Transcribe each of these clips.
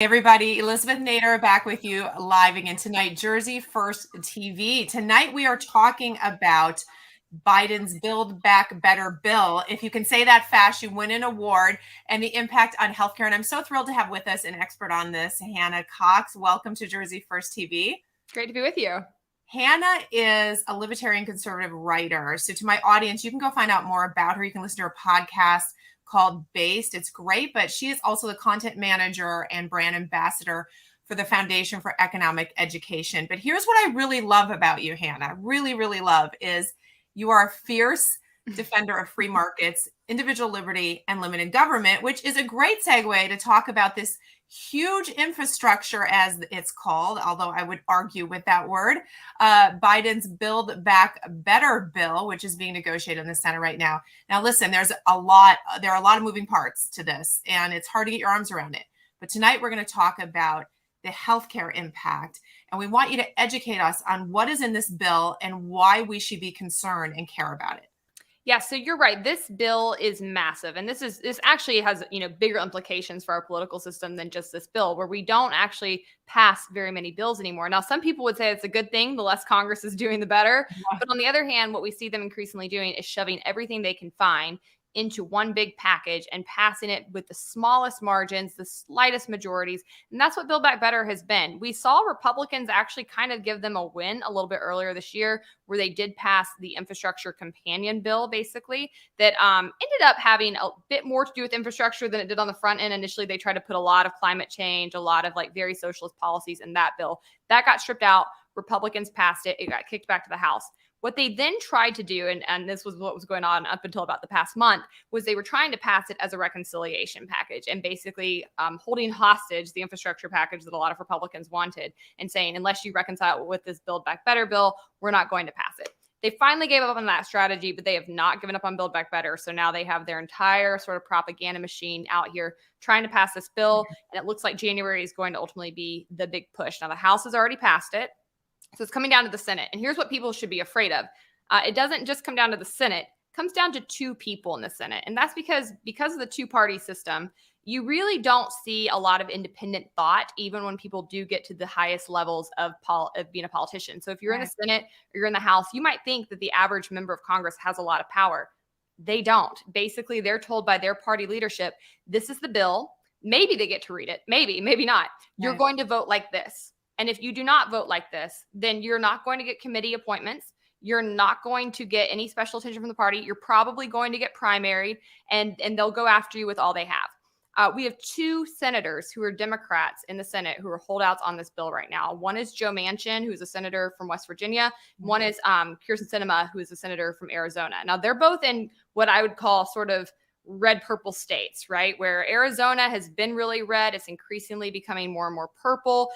Hey everybody, Elizabeth Nader back with you live again tonight, Jersey First TV. Tonight we are talking about Biden's Build Back Better bill. If you can say that fast, you win an award, and the impact on healthcare. And I'm so thrilled to have with us an expert on this, Hannah Cox. Welcome to Jersey First TV. Great to be with you. Hannah is a libertarian conservative writer. So to my audience, you can go find out more about her. You can listen to her podcast called Based. It's great, but she is also the content manager and brand ambassador for the Foundation for Economic Education. But here's what I really love about you, Hannah. Really, really love is you are a fierce defender of free markets, individual liberty, and limited government, which is a great segue to talk about this huge infrastructure, as it's called, although I would argue with that word, Biden's Build Back Better bill, which is being negotiated in the Senate right now. Now, listen, there are a lot of moving parts to this, and it's hard to get your arms around it. But tonight we're going to talk about the healthcare impact, and we want you to educate us on what is in this bill and why we should be concerned and care about it. Yeah, so you're right. This bill is massive, and this actually has bigger implications for our political system than just this bill, where we don't actually pass very many bills anymore. Now, some people would say it's a good thing. The less Congress is doing, the better. Yeah. But on the other hand, what we see them increasingly doing is shoving everything they can find into one big package and passing it with the smallest margins, the slightest majorities. And that's what Build Back Better has been. We saw Republicans actually kind of give them a win a little bit earlier this year, where they did pass the infrastructure companion bill, basically, that ended up having a bit more to do with infrastructure than it did on the front end. Initially, they tried to put a lot of climate change, a lot of very socialist policies in that bill. That got stripped out. Republicans passed it. It got kicked back to the House. What they then tried to do, and this was what was going on up until about the past month, was they were trying to pass it as a reconciliation package and basically holding hostage the infrastructure package that a lot of Republicans wanted and saying, unless you reconcile with this Build Back Better bill, we're not going to pass it. They finally gave up on that strategy, but they have not given up on Build Back Better. So now they have their entire sort of propaganda machine out here trying to pass this bill. And it looks like January is going to ultimately be the big push. Now, the House has already passed it. So it's coming down to the Senate. And here's what people should be afraid of. It doesn't just come down to the Senate. It comes down to two people in the Senate. And that's because of the two-party system, you really don't see a lot of independent thought, even when people do get to the highest levels of being a politician. So if you're in the Senate or you're in the House, you might think that the average member of Congress has a lot of power. They don't. Basically, they're told by their party leadership, this is the bill. Maybe they get to read it. Maybe not. You're going to vote like this. And if you do not vote like this, then you're not going to get committee appointments. You're not going to get any special attention from the party. You're probably going to get primaried, and they'll go after you with all they have. We have two senators who are Democrats in the Senate who are holdouts on this bill right now. One is Joe Manchin, who's a senator from West Virginia. One is Kirsten Cinema, who is a senator from Arizona. Now, they're both in what I would call sort of red-purple states, right? Where Arizona has been really red. It's increasingly becoming more and more purple.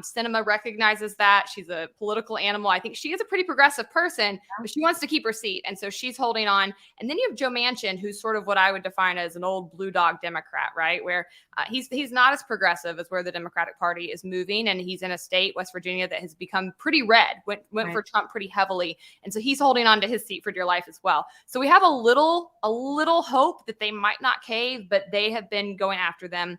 Cinema recognizes that. She's a political animal. I think she is a pretty progressive person, but she wants to keep her seat. And so she's holding on. And then you have Joe Manchin, who's sort of what I would define as an old blue dog Democrat, right? Where he's not as progressive as where the Democratic Party is moving. And he's in a state, West Virginia, that has become pretty red, went for Trump pretty heavily. And so he's holding on to his seat for dear life as well. So we have a little hope that they might not cave, but they have been going after them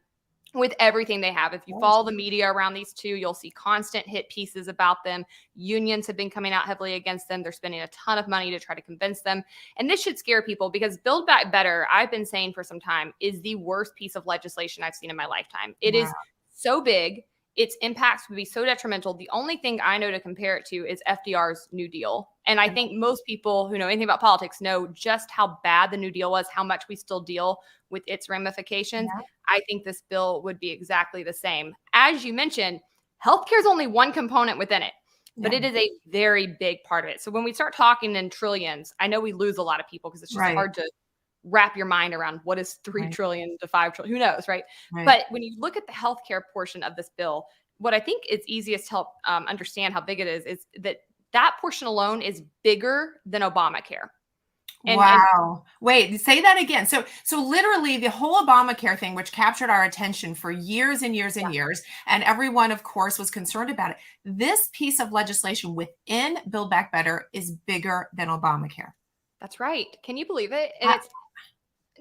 with everything they have. If you follow the media around these two, you'll see constant hit pieces about them. Unions have been coming out heavily against them. They're spending a ton of money to try to convince them. And this should scare people, because Build Back Better, I've been saying for some time, is the worst piece of legislation I've seen in my lifetime. It is so big. Its impacts would be so detrimental. The only thing I know to compare it to is FDR's New Deal. And I think most people who know anything about politics know just how bad the New Deal was, how much we still deal with its ramifications. I think this bill would be exactly the same. As you mentioned, healthcare is only one component within it, but it is a very big part of it. So when we start talking in trillions, I know we lose a lot of people because it's just hard to wrap your mind around what is 3 trillion to 5 trillion, who knows, right? But when you look at the healthcare portion of this bill, what I think is easiest to help understand how big it is that portion alone is bigger than Obamacare. Wow. Wait, say that again. So literally the whole Obamacare thing, which captured our attention for years and years and years, and everyone, of course, was concerned about it. This piece of legislation within Build Back Better is bigger than Obamacare. That's right. Can you believe it? And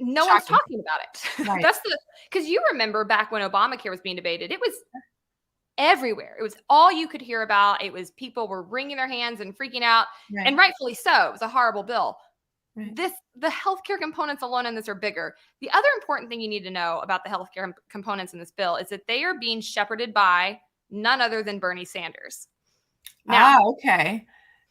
no one's Shocking. talking about it. Right. Because you remember back when Obamacare was being debated, it was everywhere. It was all you could hear about. It was people were wringing their hands and freaking out, Right. and rightfully so. It was a horrible bill. Right. The healthcare components alone in this are bigger. The other important thing you need to know about the healthcare components in this bill is that they are being shepherded by none other than Bernie Sanders. Now, okay.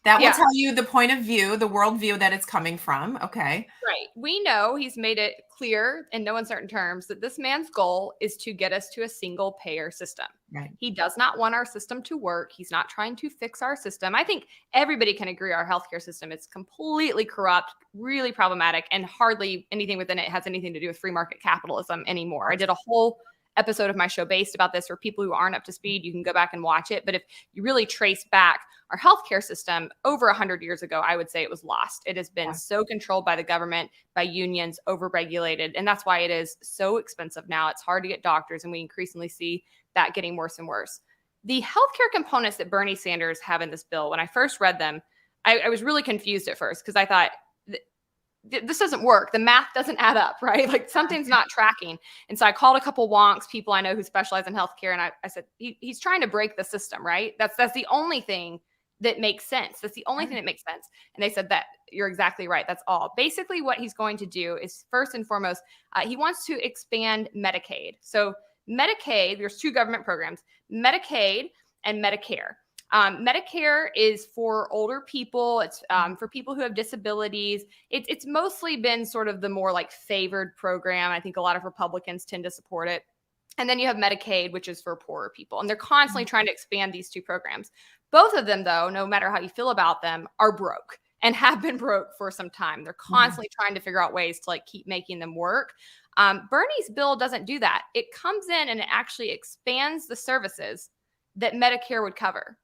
That will tell you the point of view, the worldview that it's coming from. Okay. Right. We know he's made it clear in no uncertain terms that this man's goal is to get us to a single payer system. Right. He does not want our system to work. He's not trying to fix our system. I think everybody can agree our healthcare system is completely corrupt, really problematic, and hardly anything within it has anything to do with free market capitalism anymore. I did a whole episode of my show based about this. For people who aren't up to speed, you can go back and watch it. But if you really trace back our healthcare system over 100 years ago, I would say it was lost. It has been so controlled by the government, by unions, overregulated. And that's why it is so expensive now. It's hard to get doctors. And we increasingly see that getting worse and worse. The healthcare components that Bernie Sanders have in this bill, when I first read them, I was really confused at first because I thought, this doesn't work. The math doesn't add up, right? Like something's not tracking. And so I called a couple wonks, people I know who specialize in healthcare. And I said, he's trying to break the system, right? That's the only thing that makes sense. That's the only thing that makes sense. And they said that you're exactly right. That's all. Basically what he's going to do is first and foremost, he wants to expand Medicaid. So Medicaid, there's two government programs, Medicaid and Medicare. Medicare is for older people. It's for people who have disabilities. It's mostly been sort of the more like favored program. I think a lot of Republicans tend to support it. And then you have Medicaid, which is for poorer people. And they're constantly trying to expand these two programs. Both of them, though, no matter how you feel about them, are broke and have been broke for some time. They're constantly trying to figure out ways to like keep making them work. Bernie's bill doesn't do that. It comes in and it actually expands the services that Medicare would cover.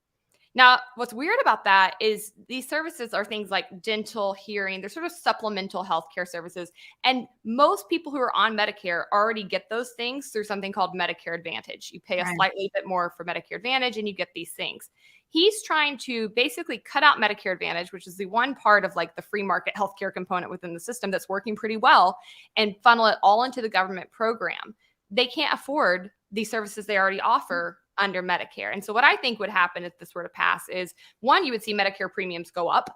Now, what's weird about that is these services are things like dental, hearing. They're sort of supplemental healthcare services. And most people who are on Medicare already get those things through something called Medicare Advantage. You pay a slightly bit more for Medicare Advantage and you get these things. He's trying to basically cut out Medicare Advantage, which is the one part of like the free market healthcare component within the system that's working pretty well, and funnel it all into the government program. They can't afford these services they already offer under Medicare. And so what I think would happen if this were to pass is, one, you would see Medicare premiums go up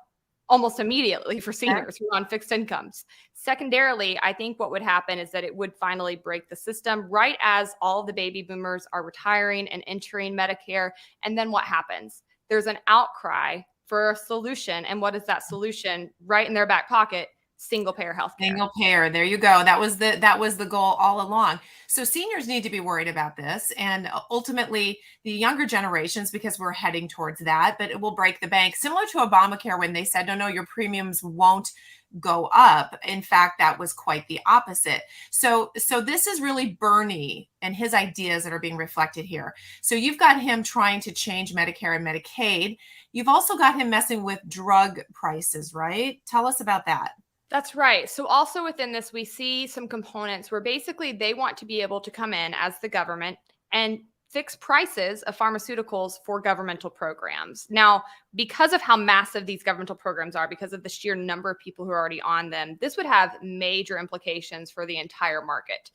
almost immediately for seniors who are on fixed incomes. Secondarily, I think what would happen is that it would finally break the system right as all of the baby boomers are retiring and entering Medicare. And then what happens? There's an outcry for a solution. And what is that solution? Right in their back pocket, single payer healthcare. Single payer. There you go. That was the goal all along. So seniors need to be worried about this, and ultimately the younger generations, because we're heading towards that, but it will break the bank. Similar to Obamacare when they said, no, your premiums won't go up. In fact, that was quite the opposite. So this is really Bernie and his ideas that are being reflected here. So you've got him trying to change Medicare and Medicaid. You've also got him messing with drug prices, right? Tell us about that. That's right. So also within this, we see some components where basically they want to be able to come in as the government and fix prices of pharmaceuticals for governmental programs. Now, because of how massive these governmental programs are, because of the sheer number of people who are already on them, this would have major implications for the entire market.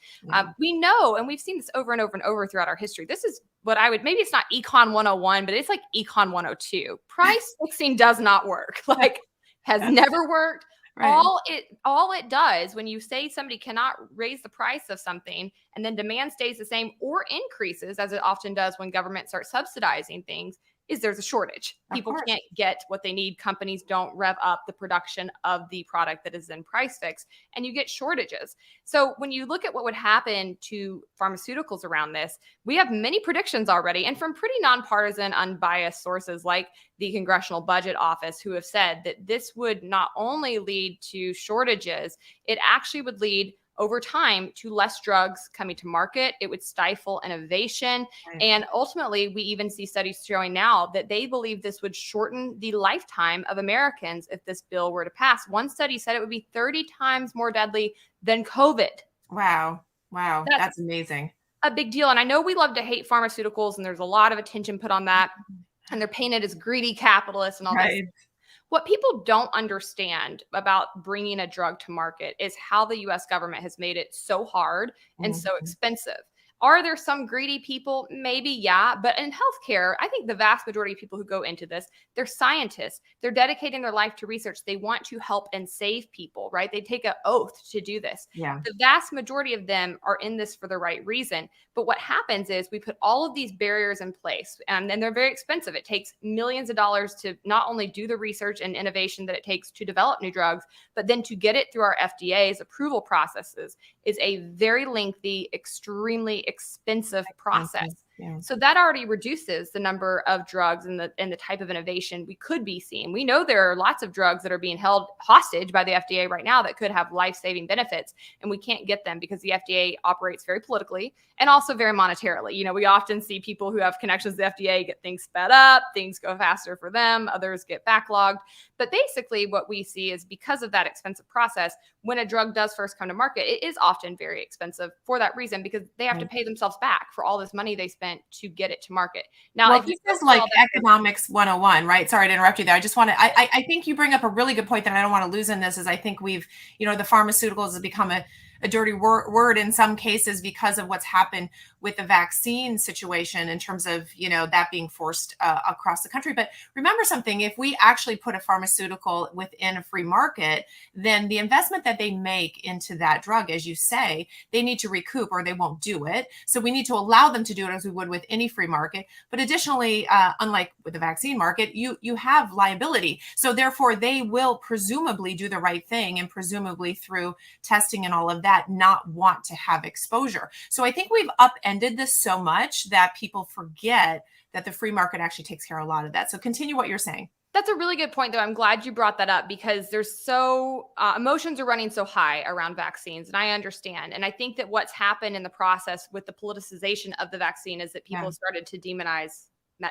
We know, and we've seen this over and over and over throughout our history. This is what I would, maybe it's not Econ 101, but it's like Econ 102. Price fixing does not work. Like, has never worked. Right. All it does when you say somebody cannot raise the price of something and then demand stays the same or increases, as it often does when government starts subsidizing things, is there's a shortage. People can't get what they need. Companies don't rev up the production of the product that is then price fixed, and you get shortages. So when you look at what would happen to pharmaceuticals around this, we have many predictions already, and from pretty nonpartisan, unbiased sources like the Congressional Budget Office, who have said that this would not only lead to shortages, it actually would lead over time to less drugs coming to market. It would stifle innovation. Right. And ultimately, we even see studies showing now that they believe this would shorten the lifetime of Americans if this bill were to pass. One study said it would be 30 times more deadly than COVID. Wow. That's amazing. A big deal. And I know we love to hate pharmaceuticals, and there's a lot of attention put on that. And they're painted as greedy capitalists and all this. What people don't understand about bringing a drug to market is how the US government has made it so hard and so expensive. Are there some greedy people? Maybe, yeah. But in healthcare, I think the vast majority of people who go into this, they're scientists. They're dedicating their life to research. They want to help and save people, right? They take an oath to do this. Yeah. The vast majority of them are in this for the right reason. But what happens is we put all of these barriers in place, and they're very expensive. It takes millions of dollars to not only do the research and innovation that it takes to develop new drugs, but then to get it through our FDA's approval processes is a very lengthy, extremely expensive process. Yeah. So that already reduces the number of drugs and the type of innovation we could be seeing. We know there are lots of drugs that are being held hostage by the FDA right now that could have life-saving benefits, and we can't get them because the FDA operates very politically and also very monetarily. You know, we often see people who have connections to the FDA get things sped up, things go faster for them, others get backlogged. But basically what we see is because of that expensive process, when a drug does first come to market, it is often very expensive for that reason, because they have to pay themselves back for all this money they spent to get it to market. Now, well, if this is like economics 101, right? Sorry to interrupt you there. I just want to, I think you bring up a really good point that I don't want to lose in this, is I think we've, you know, the pharmaceuticals has become a dirty word in some cases because of what's happened with the vaccine situation in terms of, you know, that being forced across the country. But remember something, if we actually put a pharmaceutical within a free market, then the investment that they make into that drug, as you say, they need to recoup or they won't do it. So we need to allow them to do it as we would with any free market. But additionally, unlike with the vaccine market, you have liability. So therefore, they will presumably do the right thing, and presumably through testing and all of that, not want to have exposure. So I think we've upended this so much that people forget that the free market actually takes care of a lot of that. So continue what you're saying. That's a really good point, though. I'm glad you brought that up, because there's so emotions are running so high around vaccines, and I understand. And I think that what's happened in the process with the politicization of the vaccine is that people have started to demonize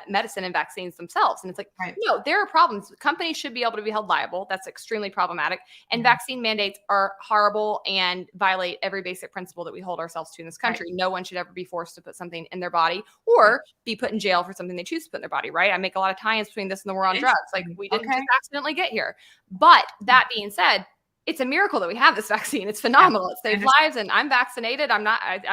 medicine and vaccines themselves. And it's like, no, there are problems. Companies should be able to be held liable. That's extremely problematic. And vaccine mandates are horrible and violate every basic principle that we hold ourselves to in this country. No one should ever be forced to put something in their body or be put in jail for something they choose to put in their body, right? I make a lot of tie-ins between this and the war on drugs. Like, we didn't just accidentally get here. But that being said, it's a miracle that we have this vaccine. It's phenomenal. It saves lives, and I'm vaccinated. I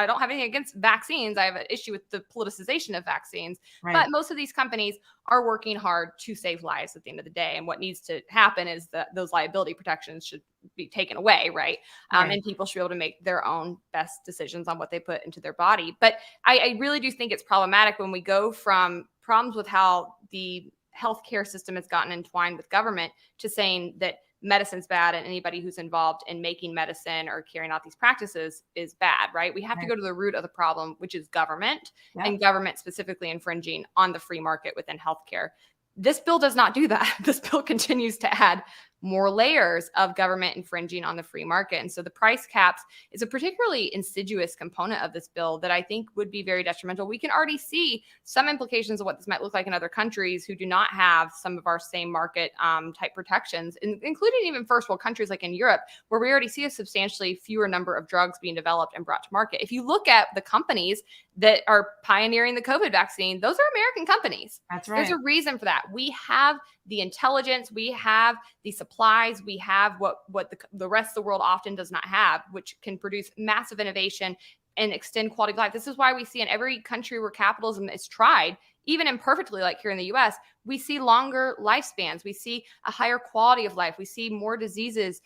don't have anything against vaccines. I have an issue with the politicization of vaccines. But most of these companies are working hard to save lives at the end of the day. And what needs to happen is that those liability protections should be taken away, right? And people should be able to make their own best decisions on what they put into their body. But I really do think it's problematic when we go from problems with how the healthcare system has gotten entwined with government to saying that medicine's bad and anybody who's involved in making medicine or carrying out these practices is bad, right? We have to go to the root of the problem, which is government, and government specifically infringing on the free market within healthcare. This bill does not do that. This bill continues to add more layers of government infringing on the free market. And so the price caps is a particularly insidious component of this bill that I think would be very detrimental. We can already see some implications of what this might look like in other countries who do not have some of our same market type protections, including even first world countries like in Europe, where we already see a substantially fewer number of drugs being developed and brought to market. If you look at the companies that are pioneering the COVID vaccine, those are American companies. That's right. There's a reason for that. We have the intelligence, we have the supplies, we have what the rest of the world often does not have, which can produce massive innovation and extend quality of life. This is why we see in every country where capitalism is tried, even imperfectly, like here in the US, we see longer lifespans. We see a higher quality of life. We see more diseases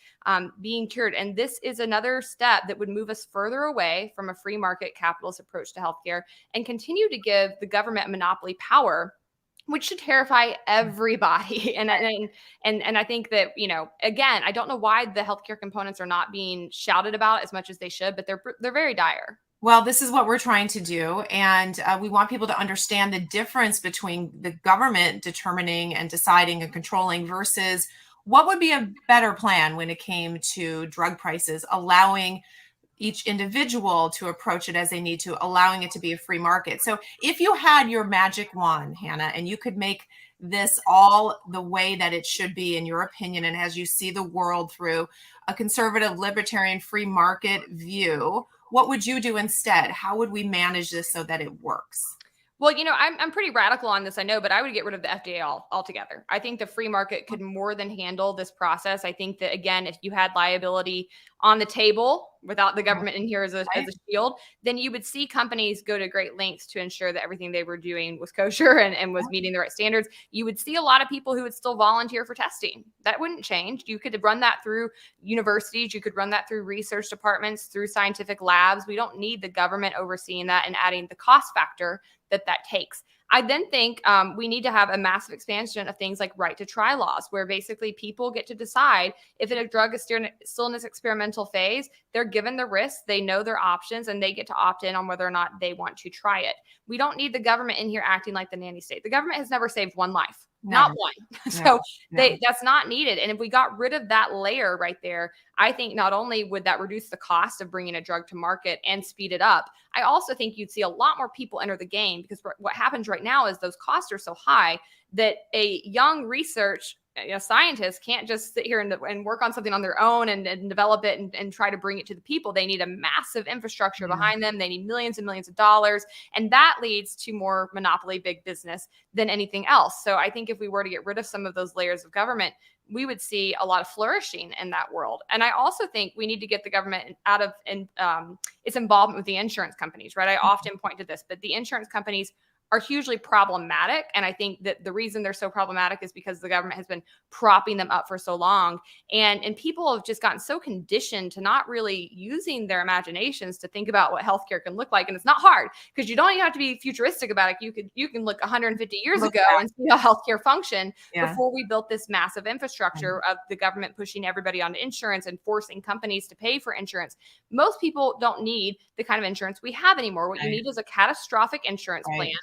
being cured. And this is another step that would move us further away from a free market capitalist approach to healthcare and continue to give the government monopoly power, which should terrify everybody. And I think that, you know, again, I don't know why the healthcare components are not being shouted about as much as they should, but they're very dire. Well, this is what we're trying to do. And we want people to understand the difference between the government determining and deciding and controlling versus what would be a better plan when it came to drug prices, allowing each individual to approach it as they need to, allowing it to be a free market. So if you had your magic wand, Hannah, and you could make this all the way that it should be, in your opinion, and as you see the world through a conservative, libertarian, free market view, what would you do instead? How would we manage this so that it works? Well, I'm pretty radical on this, I know, but I would get rid of the FDA altogether. I think the free market could more than handle this process. I think that, again, if you had liability on the table without the government in here as a shield, then you would see companies go to great lengths to ensure that everything they were doing was kosher and was meeting the right standards. You would see a lot of people who would still volunteer for testing. That wouldn't change. You could run that through universities. You could run that through research departments, through scientific labs. We don't need the government overseeing that and adding the cost factor that takes. I then think we need to have a massive expansion of things like right to try laws, where basically people get to decide if a drug is still in this experimental phase. They're given the risks, they know their options, and they get to opt in on whether or not they want to try it. We don't need the government in here acting like the nanny state. The government has never saved one life. Not one. So that's not needed. And if we got rid of that layer right there, I think not only would that reduce the cost of bringing a drug to market and speed it up, I also think you'd see a lot more people enter the game, because what happens right now is those costs are so high that a young research scientists can't just sit here and work on something on their own and develop it and try to bring it to the people. They need a massive infrastructure behind them. They need millions and millions of dollars. And that leads to more monopoly big business than anything else. So I think if we were to get rid of some of those layers of government, we would see a lot of flourishing in that world. And I also think we need to get the government out of its involvement with the insurance companies, right? I often point to this, but the insurance companies are hugely problematic. And I think that the reason they're so problematic is because the government has been propping them up for so long. And people have just gotten so conditioned to not really using their imaginations to think about what healthcare can look like. And it's not hard, because you don't even have to be futuristic about it. You can look 150 years ago and see how healthcare functioned before we built this massive infrastructure of the government pushing everybody onto insurance and forcing companies to pay for insurance. Most people don't need the kind of insurance we have anymore. What you need is a catastrophic insurance plan.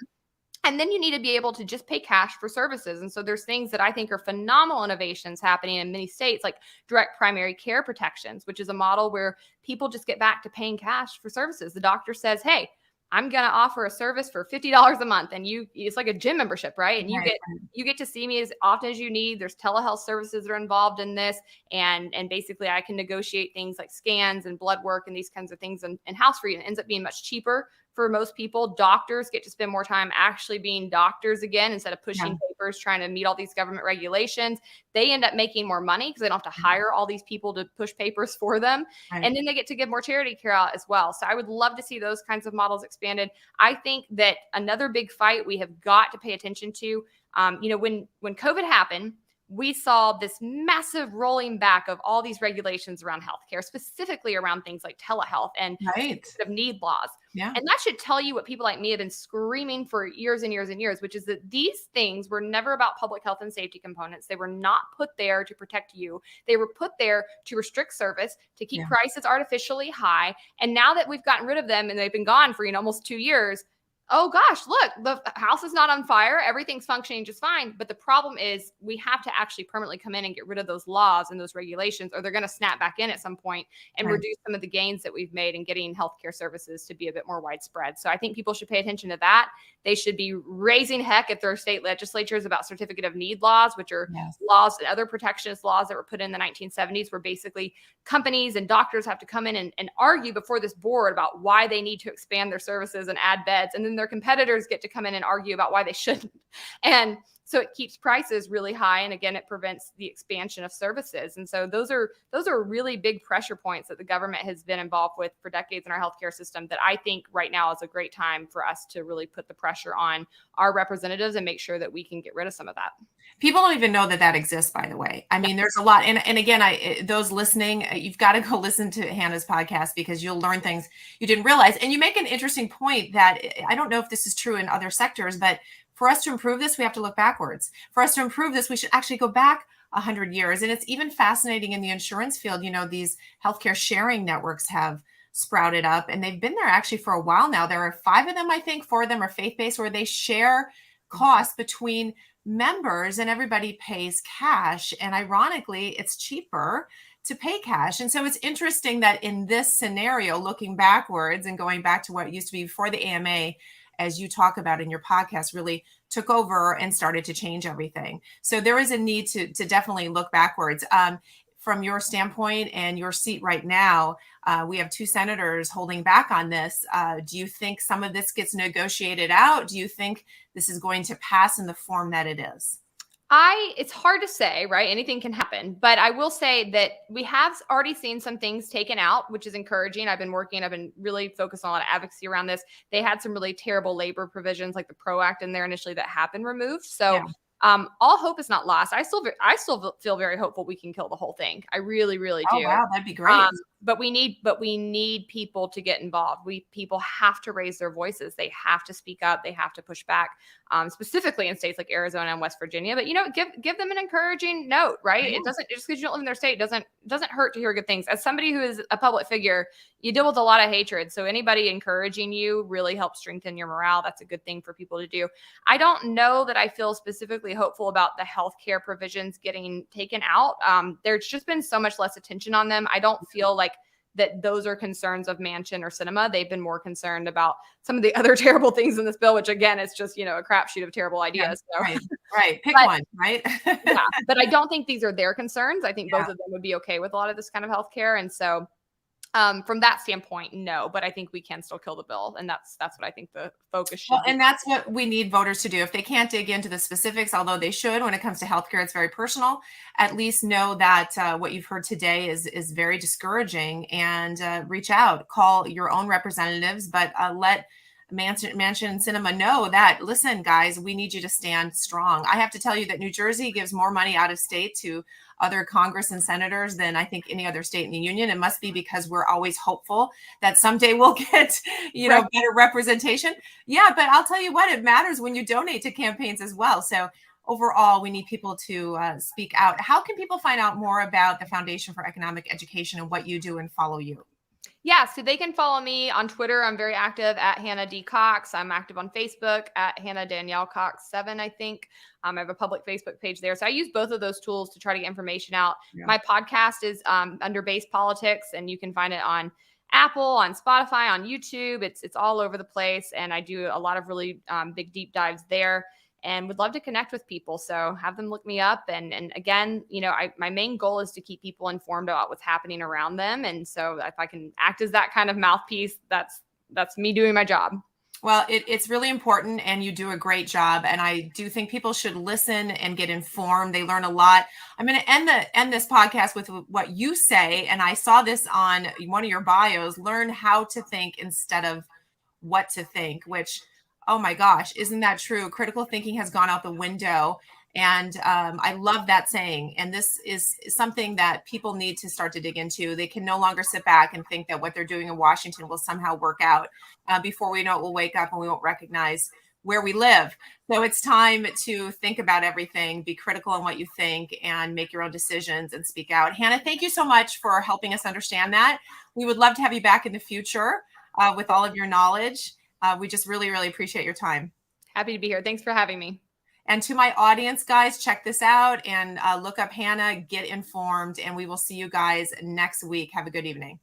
And then you need to be able to just pay cash for services. And so there's things that I think are phenomenal innovations happening in many states, like direct primary care protections, which is a model where people just get back to paying cash for services. The doctor says, hey, I'm going to offer a service for $50 a month. And it's like a gym membership, right? And you get to see me as often as you need. There's telehealth services that are involved in this. And basically I can negotiate things like scans and blood work and these kinds of things and house for you. And it ends up being much cheaper for most people. Doctors get to spend more time actually being doctors again, instead of pushing papers, trying to meet all these government regulations. They end up making more money because they don't have to hire all these people to push papers for them. And then they get to give more charity care out as well. So I would love to see those kinds of models expanded. I think that another big fight we have got to pay attention to, when COVID happened, we saw this massive rolling back of all these regulations around healthcare, specifically around things like telehealth and of need laws. And that should tell you what people like me have been screaming for years and years and years, which is that these things were never about public health and safety components. They were not put there to protect you. They were put there to restrict service, to keep prices artificially high. And now that we've gotten rid of them and they've been gone for almost 2 years, oh gosh, look, the house is not on fire. Everything's functioning just fine. But the problem is we have to actually permanently come in and get rid of those laws and those regulations, or they're going to snap back in at some point and reduce some of the gains that we've made in getting healthcare services to be a bit more widespread. So I think people should pay attention to that. They should be raising heck at their state legislatures about certificate of need laws, which are laws and other protectionist laws that were put in the 1970s, where basically companies and doctors have to come in and argue before this board about why they need to expand their services and add beds. And then their competitors get to come in and argue about why they shouldn't. And so it keeps prices really high. And again, it prevents the expansion of services. And so those are really big pressure points that the government has been involved with for decades in our healthcare system, that I think right now is a great time for us to really put the pressure on our representatives and make sure that we can get rid of some of that. People don't even know that exists, by the way. I mean, there's a lot. And again, those listening, you've got to go listen to Hannah's podcast, because you'll learn things you didn't realize. And you make an interesting point that I don't know if this is true in other sectors, but for us to improve this, we have to look backwards. For us to improve this, we should actually go back 100 years. And it's even fascinating in the insurance field. These healthcare sharing networks have sprouted up, and they've been there actually for a while now. There are 5 of them, I think. 4 of them are faith-based, where they share costs between members and everybody pays cash. And ironically, it's cheaper to pay cash. And so it's interesting that in this scenario, looking backwards and going back to what it used to be before the AMA, as you talk about in your podcast, really took over and started to change everything. So there is a need to definitely look backwards. from your standpoint and your seat right now, we have 2 senators holding back on this. Do you think some of this gets negotiated out? Do you think this is going to pass in the form that it is? It's hard to say, right? Anything can happen, but I will say that we have already seen some things taken out, which is encouraging. I've been really focused on a lot of advocacy around this. They had some really terrible labor provisions like the PRO Act in there initially that have been removed. So Yeah. all hope is not lost. I still feel very hopeful we can kill the whole thing. I really, really Oh, do. wow, that'd be great. But we need people to get involved. People have to raise their voices. They have to speak up. They have to push back, specifically in states like Arizona and West Virginia. But give them an encouraging note, right? Yeah. It doesn't, just because you don't live in their state doesn't hurt to hear good things. As somebody who is a public figure, you deal with a lot of hatred. So anybody encouraging you really helps strengthen your morale. That's a good thing for people to do. I don't know that I feel specifically hopeful about the healthcare provisions getting taken out. There's just been so much less attention on them. I don't feel like that those are concerns of Manchin or Cinema. They've been more concerned about some of the other terrible things in this bill, which again, is just, a crapshoot of terrible ideas. Yeah, So. right. Pick But, one, right? yeah, but I don't think these are their concerns. I think Yeah. both of them would be okay with a lot of this kind of healthcare. And so from that standpoint, no, but I think we can still kill the bill. And that's what I think the focus should be. And that's what we need voters to do. If they can't dig into the specifics, although they should when it comes to healthcare, it's very personal. At least know that what you've heard today is very discouraging, and reach out, call your own representatives, but let Manchin and Cinema know that, listen, guys, we need you to stand strong. I have to tell you that New Jersey gives more money out of state to other Congress and senators than I think any other state in the union. It must be because we're always hopeful that someday we'll get, Right. better representation. Yeah, but I'll tell you what, it matters when you donate to campaigns as well. So overall, we need people to speak out. How can people find out more about the Foundation for Economic Education and what you do and follow you? Yeah, so they can follow me on Twitter. I'm very active at Hannah D. Cox. I'm active on Facebook at Hannah Danielle Cox 7, I think. I have a public Facebook page there. So I use both of those tools to try to get information out. Yeah. My podcast is under Base Politics, and you can find it on Apple, on Spotify, on YouTube. It's all over the place. And I do a lot of really big deep dives there, and would love to connect with people. So have them look me up. And again, my main goal is to keep people informed about what's happening around them. And so if I can act as that kind of mouthpiece, that's me doing my job. Well, it's really important, and you do a great job. And I do think people should listen and get informed. They learn a lot. I'm going to end this podcast with what you say. And I saw this on one of your bios: learn how to think instead of what to think, which, oh my gosh, isn't that true? Critical thinking has gone out the window. And I love that saying. And this is something that people need to start to dig into. They can no longer sit back and think that what they're doing in Washington will somehow work out. Before we know it, we'll wake up and we won't recognize where we live. So it's time to think about everything, be critical on what you think, and make your own decisions and speak out. Hannah, thank you so much for helping us understand that. We would love to have you back in the future with all of your knowledge. We just really, really appreciate your time. Happy to be here. Thanks for having me. And to my audience, guys, check this out and look up Hannah, get informed, and we will see you guys next week. Have a good evening.